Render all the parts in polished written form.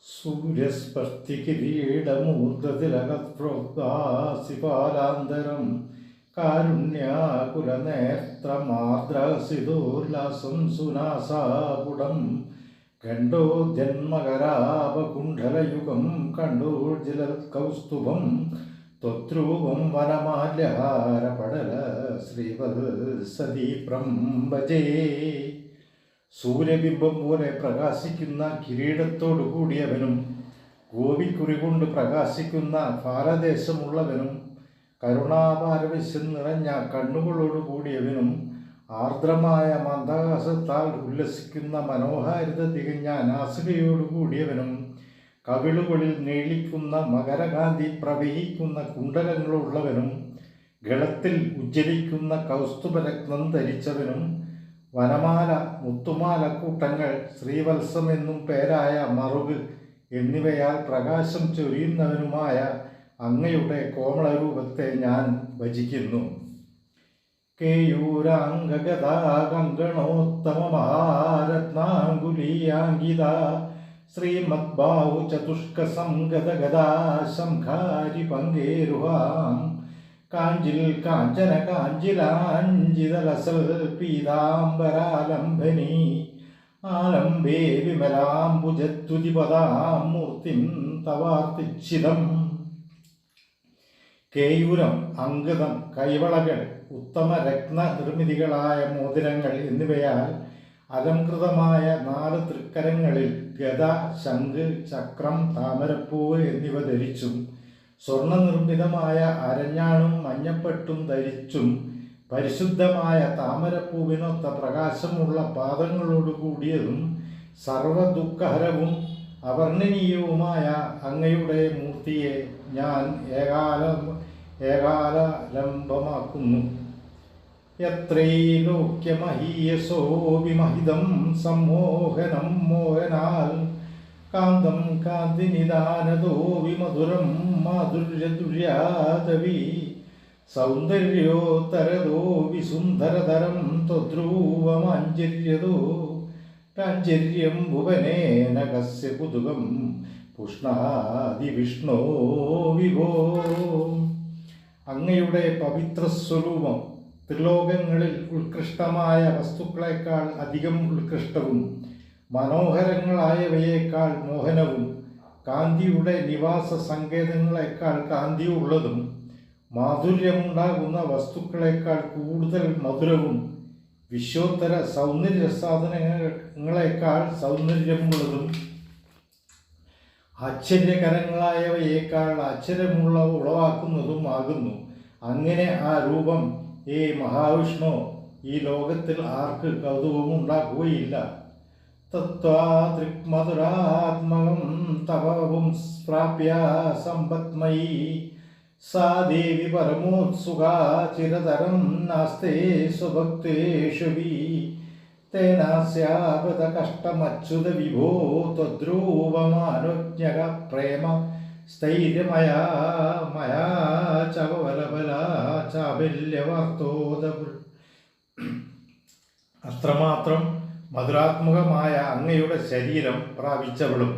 സൂര്യസ്പർശികിരീടമൂർധതിലകപ്രോക്താസിപാലാന്തരം കാരുണ്യാകുലനേത്രമാർദ്രസിതോല്ലാസം സുനാസാപുടം കണ്ടോ ജന്മകരാപകുണ്ഡലയുഗം കണ്ടോർജിലകൗസ്തുഭം ത്വദ്രൂപം വനമാല്യഹാരപടല ശ്രീവത്സദീപ്രം ഭജേ. സൂര്യബിംബം പോലെ പ്രകാശിക്കുന്ന കിരീടത്തോടു കൂടിയവനും ഗോപിക്കുറി കൊണ്ട് പ്രകാശിക്കുന്ന ഭാരദേശമുള്ളവനും കരുണാപാരവശ്യം നിറഞ്ഞ കണ്ണുകളോടു കൂടിയവനും ആർദ്രമായ മന്ദഹാസത്താൽ ഉല്ലസിക്കുന്ന മനോഹാരിത തികഞ്ഞ നാസികയോടു കൂടിയവനും കവിളുകളിൽ നീളിക്കുന്ന മകരകാന്തി പ്രവഹിക്കുന്ന കുണ്ടലങ്ങളുള്ളവനും ഗളത്തിൽ ഉജ്ജ്വലിക്കുന്ന കൗസ്തുഭരത്നം ധരിച്ചവനും വനമാല മുത്തുമാല കൂട്ടങ്ങൾ ശ്രീവത്സം എന്നും പേരായ മറുക് എന്നിവയാൽ പ്രകാശം ചൊരിയുന്നവനുമായ അങ്ങയുടെ കോമളരൂപത്തെ ഞാൻ ഭജിക്കുന്നു. കേയൂരാംഗഗതാകങ്കണോത്തമമഹാരത്നാങ്കുലീയാങ്കിത ശ്രീമദ്ബാഹു ചതുഷ്കസംഗതഗദാ ശംഖാരി പങ്കേരുഹാം കാഞ്ചിൽ കാഞ്ചന കാഞ്ചിലാഞ്ചിതലസൽ പീതാംബരാലംബനി ആലംബേ വിമലാംബുജത്തുതിപദാം മൂർത്തിം തവാർത്തിച്ഛിതം. കേയൂരം, അങ്കദം, കൈവളകൾ, ഉത്തമ രത്നനിർമ്മിതികളായ മോതിരങ്ങൾ എന്നിവയാൽ അലംകൃതമായ 4 തൃക്കരങ്ങളിൽ ഗദ, ശംഖ്, ചക്രം, താമരപ്പൂവ് എന്നിവ ധരിച്ചും സ്വർണനിർമ്മിതമായ അരഞ്ഞാണും മഞ്ഞപ്പട്ടും ധരിച്ചും പരിശുദ്ധമായ താമരപ്പൂവിനൊത്ത പ്രകാശമുള്ള പാദങ്ങളോടു കൂടിയതും സർവദുഃഖഹരവും അവർണ്ണനീയവുമായ അങ്ങയുടെ മൂർത്തിയെ ഞാൻ ഏകാലംബമാക്കുന്നു. യത്രൈലോക്യമഹീയസോ വിമഹിതം സമ്മോഹനം മോഹനാൽ കാന്തം കാന്തിനിദാനദോ വിമധുരം മാധുര്യദുര്യാദവി സൗന്ദര്യോത്തരദോ വിസുന്ദരതരം ത്വദ്രൂവമാഞ്ജര്യദോ രാഞ്ജര്യം ഭുവനേന കസ്യ കുതുകം പുഷ്ണാതി വിഷ്ണോ വിഭോ. അങ്ങയുടെ പവിത്ര സ്വരൂപം ത്രിലോകങ്ങളിൽ ഉത്കൃഷ്ടമായ വസ്തുക്കളെക്കാൾ അധികം ഉത്കൃഷ്ടവും മനോഹരങ്ങളായവയേക്കാൾ മോഹനവും കാന്തിയുടെ നിവാസ സങ്കേതങ്ങളെക്കാൾ കാന്തിയുള്ളതും മാധുര്യമുണ്ടാകുന്ന വസ്തുക്കളെക്കാൾ കൂടുതൽ മധുരവും വിശ്വോത്തര സൗന്ദര്യ സാധനങ്ങളെക്കാൾ സൗന്ദര്യമുള്ളതും ആശ്ചര്യകരങ്ങളായവയേക്കാൾ ആശ്ചര്യമുള്ള ഉളവാക്കുന്നതും ആകുന്നു. അങ്ങനെ ആ രൂപം ഏ മഹാവിഷ്ണു ഈ ലോകത്തിൽ ആർക്ക് കൗതുകമുണ്ടാക്കുകയില്ല. തത്വാദൃക്മധുരാത്മകം തവവും പ്രാപ്യ സമ്പത്മയി സാ ദേവി പരമോത്സുകാ ചിരതരം നാസ്തേ സ്വഭക്തേഷു വി തേനാസ്യാപത കഷ്ടമച്യുത വിഭോ ത്വദ്രൂപമാനുജ്ഞക പ്രേമ സ്ഥൈര്യമയാ മയാ ചവലബലാ ചാബല്യവാർത്തോദ. അത്രമാത്രം മധുരാത്മകമായ അങ്ങയുടെ ശരീരം പ്രാപിച്ചവളും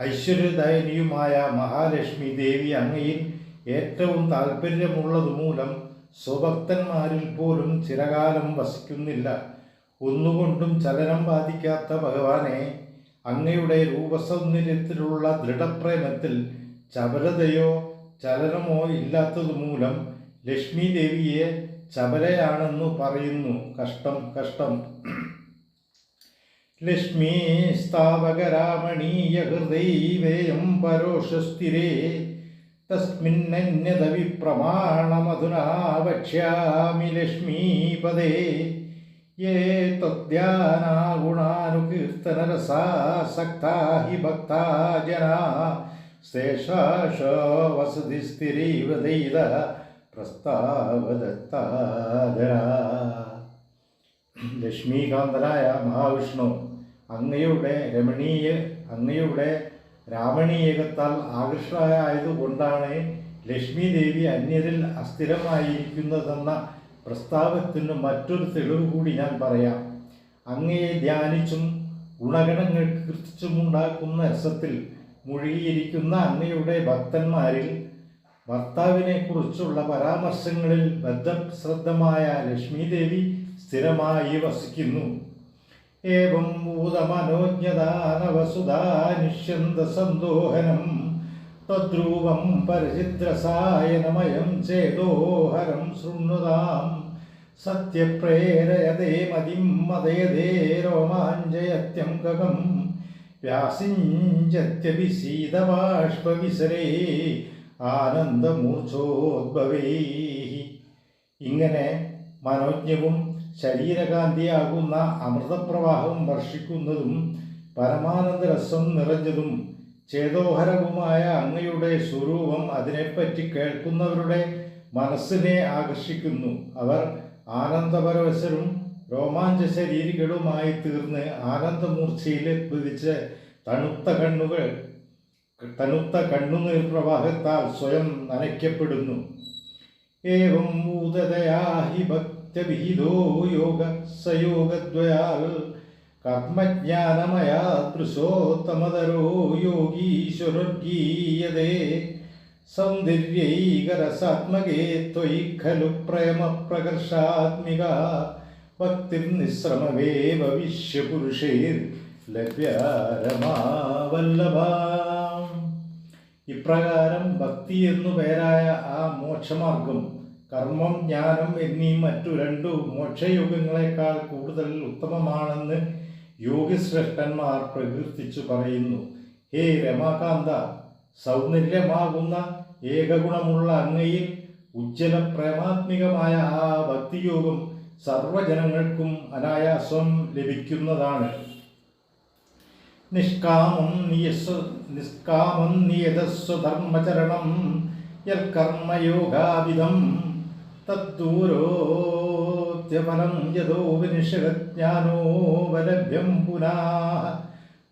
ഐശ്വര്യദായിനിയുമായ മഹാലക്ഷ്മി ദേവി അങ്ങയിൽ ഏറ്റവും താല്പര്യമുള്ളതുമൂലം സ്വഭക്തന്മാരിൽ പോലും ചിരകാലം വസിക്കുന്നില്ല. ഒന്നുകൊണ്ടും ചലനം ബാധിക്കാത്ത ഭഗവാനെ, അങ്ങയുടെ രൂപസൗന്ദര്യത്തിലുള്ള ദൃഢപ്രേമത്തിൽ ചപലതയോ ചലനമോ ഇല്ലാത്തതുമൂലം ലക്ഷ്മി ദേവിയെ ചപലയാണെന്നു പറയുന്നു. കഷ്ടം കഷ്ടം. ലക്ഷ്മീ സ്ഥാപകരാമണീയ ഹൃദൈവേയം പരോഷസ്ഥിരേ തസ്മിന്നന്യത വിപ്രമാണമധുനാ വക്ഷ്യാമി ലക്ഷ്മീപദേ. യേ ത്വദ്ധ്യാനാഗുണാനുകീർത്തനരസാസക്താ ഹി ഭക്താ ജനാ സ്തേഷാശ വസതി സ്ഥിരൈവ ദൈത പ്രസ്താവദത്താദരാ. ലക്ഷ്മീകാന്തനായ മഹാവിഷ്ണു, അങ്ങയുടെ രാമണീയകത്താൽ ആകർഷകയായതുകൊണ്ടാണ് ലക്ഷ്മി ദേവി അന്യരിൽ അസ്ഥിരമായിരിക്കുന്നതെന്ന പ്രസ്താവത്തിന് മറ്റൊരു തെളിവ് കൂടി ഞാൻ പറയാം. അങ്ങയെ ധ്യാനിച്ചും ഗുണഗണങ്ങൾ കീർത്തിച്ചുമുണ്ടാക്കുന്ന രസത്തിൽ മുഴുകിയിരിക്കുന്ന അങ്ങയുടെ ഭക്തന്മാരിൽ ഭർത്താവിനെ കുറിച്ചുള്ള പരാമർശങ്ങളിൽ ബദ്ധശ്രദ്ധമായ ലക്ഷ്മീദേവി സ്ഥിരമായി വസിക്കുന്നു. ഏവം ഭൂതമനോജ്ഞതാനവസുധാ നിഷ്യന്ത സന്തോഹനം തദ്രൂപം പരചിദ്രസായനമയം ചേതോഹരം ശൃണ്വതാം സത്യപ്രേരയതേ മതിം മദയതേ രോമാഞ്ചയത്യം ഗഗം വ്യാസിഞ്ചത്യപി ശീതബാഷ്പവിസരേ ആനന്ദമൂർച്ഛോദ്ഭവേ. ഇങ്ങനെ മനോജ്ഞവും ശരീരകാന്തിയാകുന്ന അമൃതപ്രവാഹം വർഷിക്കുന്നതും പരമാനന്ദരസം നിറഞ്ഞതും ചേതോഹരവുമായ അങ്ങയുടെ സ്വരൂപം അതിനെപ്പറ്റി കേൾക്കുന്നവരുടെ മനസ്സിനെ ആകർഷിക്കുന്നു. അവർ ആനന്ദപരവശരും രോമാഞ്ച ശരീരികളുമായി തീർന്ന് ആനന്ദമൂർച്ചയിലെത്തിച്ച് തണുത്ത കണ്ണുനീർ പ്രവാഹത്താൽ സ്വയം നനയ്ക്കപ്പെടുന്നു. ഏവം ഭൂതതയാ ഹി ഭക്തവിഹിതോ യോഗ സയോഗദ്വയാൽ കർമ്മജ്ഞാനമയാ പുരുഷോത്തമതരോ യോഗീശ്വരർഗീയതേ സൗന്ദര്യൈകരസാത്മകേ ത്വയി ഖലു പ്രേമപ്രകർഷാത്മിക ഭക്തിർനിശ്രമവേവ വിശ്വപുരുഷൈർ ലഭ്യരമാവല്ലഭ. ഇപ്രകാരം ഭക്തി എന്നു പേരായ ആ മോക്ഷമാർഗം കർമ്മം, ജ്ഞാനം എന്നീ മറ്റു രണ്ടു മോക്ഷയുഗങ്ങളെക്കാൾ കൂടുതൽ ഉത്തമമാണെന്ന് യോഗിശ്രേഷ്ഠന്മാർ പ്രകീർത്തിച്ചു പറയുന്നു. ഹേ രമാകാന്ത, സൗന്ദര്യമാകുന്ന ഏകഗുണമുള്ള അങ്ങയിൽ ഉജ്ജ്വല പ്രേമാത്മികമായ ആ ഭക്തിയോഗം സർവജനങ്ങൾക്കും അനായാസം ലഭിക്കുന്നതാണ്. നിഷ്കാമം നിയതസ്വധർമ്മചരണം യൽകർമ്മയോഗാവിധം തദ്ദൂരോത്യഫലം യഥോപനിഷജ്ഞാനോപലഭ്യം പുനഃ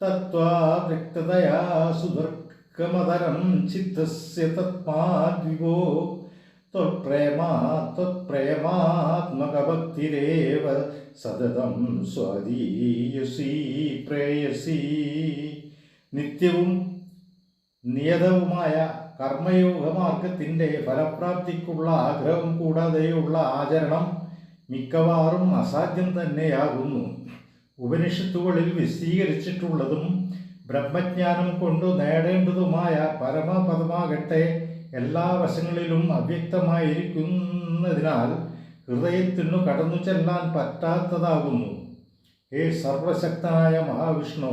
തത്വാതിക്തതയാ സുദുർഗമതരം ചിത്തസ്യ തത്മാദ്വിഭോ ത്വത്പ്രേമാത്മകഭക്തിരേവ സതതം സ്വാദീയസി പ്രേയസി. നിത്യവും നിയതവുമായ കർമ്മയോഗമാർഗത്തിൻ്റെ ഫലപ്രാപ്തിക്കുള്ള ആഗ്രഹം കൂടാതെയുള്ള ആചരണം മിക്കവാറും അസാധ്യം തന്നെയാകുന്നു. ഉപനിഷത്തുകളിൽ വിശദീകരിച്ചിട്ടുള്ളതും ബ്രഹ്മജ്ഞാനം കൊണ്ടു നേടേണ്ടതുമായ പരമപദമാകട്ടെ എല്ലാ വശങ്ങളിലും അവ്യക്തമായിരിക്കുന്നതിനാൽ ഹൃദയത്തിനു കടന്നു ചെല്ലാൻ പറ്റാത്തതാകുന്നു. ഹേ സർവശക്തനായ മഹാവിഷ്ണു,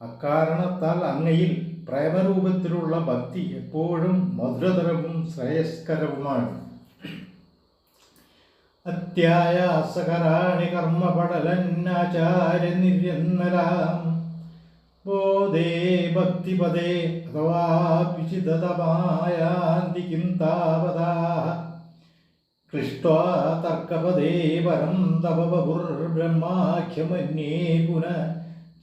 അക്കാരണത്താൽ അങ്ങയിൽ പ്രേമരൂപത്തിലുള്ള ഭക്തി എപ്പോഴും മധുരതരവും ശ്രേയസ്കരവുമാണ്. അത്യായാസകരാണി കർമ്മപടലന്നാചാര്യനിര്യന്മരാം ബോധേ ഭക്തിപദേ അഥവാ വിചിതതമായാന്തി കിം താവതാഃ ക്ലിഷ്ട്വാ തർക്കപദേ പരം തപ ബഹുർബ്രഹ്മാഖ്യമന്യേ പുനഃ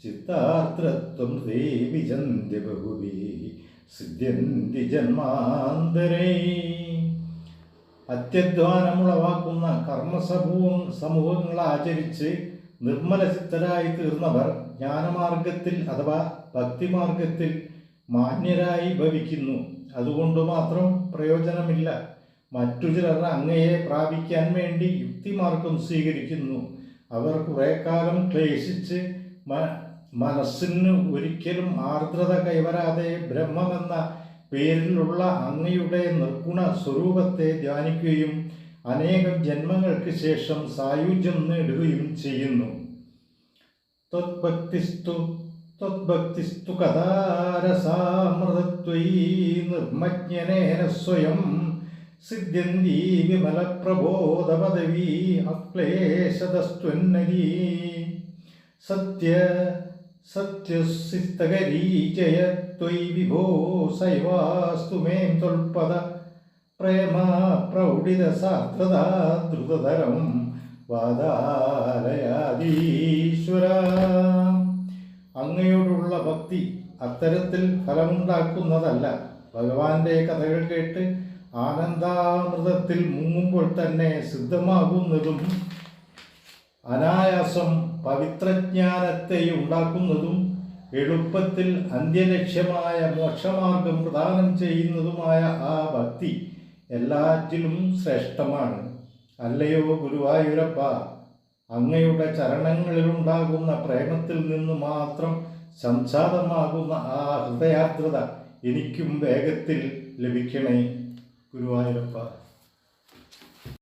ചിത്താർത്രത്വം തേ വിജന്തി ബഹുവീ സിദ്ധ്യന്തി ജന്മാന്തരേ. അത്യധ്വാനമുളവാക്കുന്ന കർമ്മസമൂഹങ്ങൾ ആചരിച്ച് നിർമ്മലചിത്തരായി തീർന്നവർ ജ്ഞാനമാർഗത്തിൽ അഥവാ ഭക്തിമാർഗത്തിൽ മാന്യരായി ഭവിക്കുന്നു. അതുകൊണ്ട് മാത്രം പ്രയോജനമില്ല. മറ്റു ചിലർ അങ്ങയെ പ്രാപിക്കാൻ വേണ്ടി യുക്തിമാർഗം സ്വീകരിക്കുന്നു. അവർ കുറെ കാലം ക്ലേശിച്ച് മനസ്സിന് ഒരിക്കലും ആർദ്രത കൈവരാതെ ബ്രഹ്മമെന്ന പേരിലുള്ള അങ്ങയുടെ നിർഗുണ സ്വരൂപത്തെ ധ്യാനിക്കുകയും അനേകം ജന്മങ്ങൾക്ക് ശേഷം സായുജ്യം നേടുകയും ചെയ്യുന്നു. ത്വദ്ഭക്തിസ്തു കഥാരസാമൃതത്വയീ നിർമ്മജ്ഞനേന സ്വയം സിദ്ധ്യന്തി വിമലപ്രബോധപദവീ അക്ലേശതസ്ത്വന്നരീ സത്യസിദ്ധകരീ ജയ ത്വയി വിഭോ സൈവാസ്തു മേ ത്വൽപദ പ്രേമ പ്രൗഢിത സാർദ്രത ദ്രുതതരം വാദാലയാദീശ്വര. അങ്ങയോടുള്ള ഭക്തി അത്തരത്തിൽ ഫലമുണ്ടാക്കുന്നതല്ല. ഭഗവാന്റെ കഥകൾ കേട്ട് ആനന്ദാമൃതത്തിൽ മുങ്ങുമ്പോൾ തന്നെ സിദ്ധമാകുന്നതും അനായാസം പവിത്രജ്ഞാനത്തെ ഉണ്ടാക്കുന്നതും എളുപ്പത്തിൽ അന്ത്യലക്ഷ്യമായ മോക്ഷമാർഗം പ്രദാനം ചെയ്യുന്നതുമായ ആ ഭക്തി എല്ലാറ്റിലും ശ്രേഷ്ഠമാണ്. അല്ലയോ ഗുരുവായൂരപ്പ, അങ്ങയുടെ ചരണങ്ങളിലുണ്ടാകുന്ന പ്രേമത്തിൽ നിന്ന് മാത്രം സംജാതമാകുന്ന ആ ഹൃദയാർദ്രത എനിക്കും വേഗത്തിൽ ലഭിക്കണേ ഗുരുവായൂരപ്പ.